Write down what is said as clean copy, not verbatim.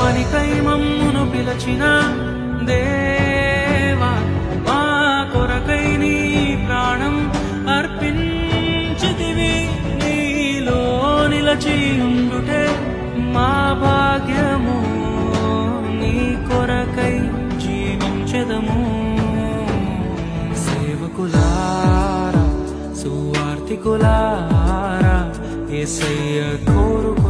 పనికై మమ్మును పిలచిన దేవా, మా కొరకై నీ ప్రాణం అర్పించితివి. నీలో నిలచి ఉండుటే మా భాగ్యము, నీ కొరకై జీవించెదము. సేవకులారా, సువార్తికులారా, యేసయ్య కోరుకు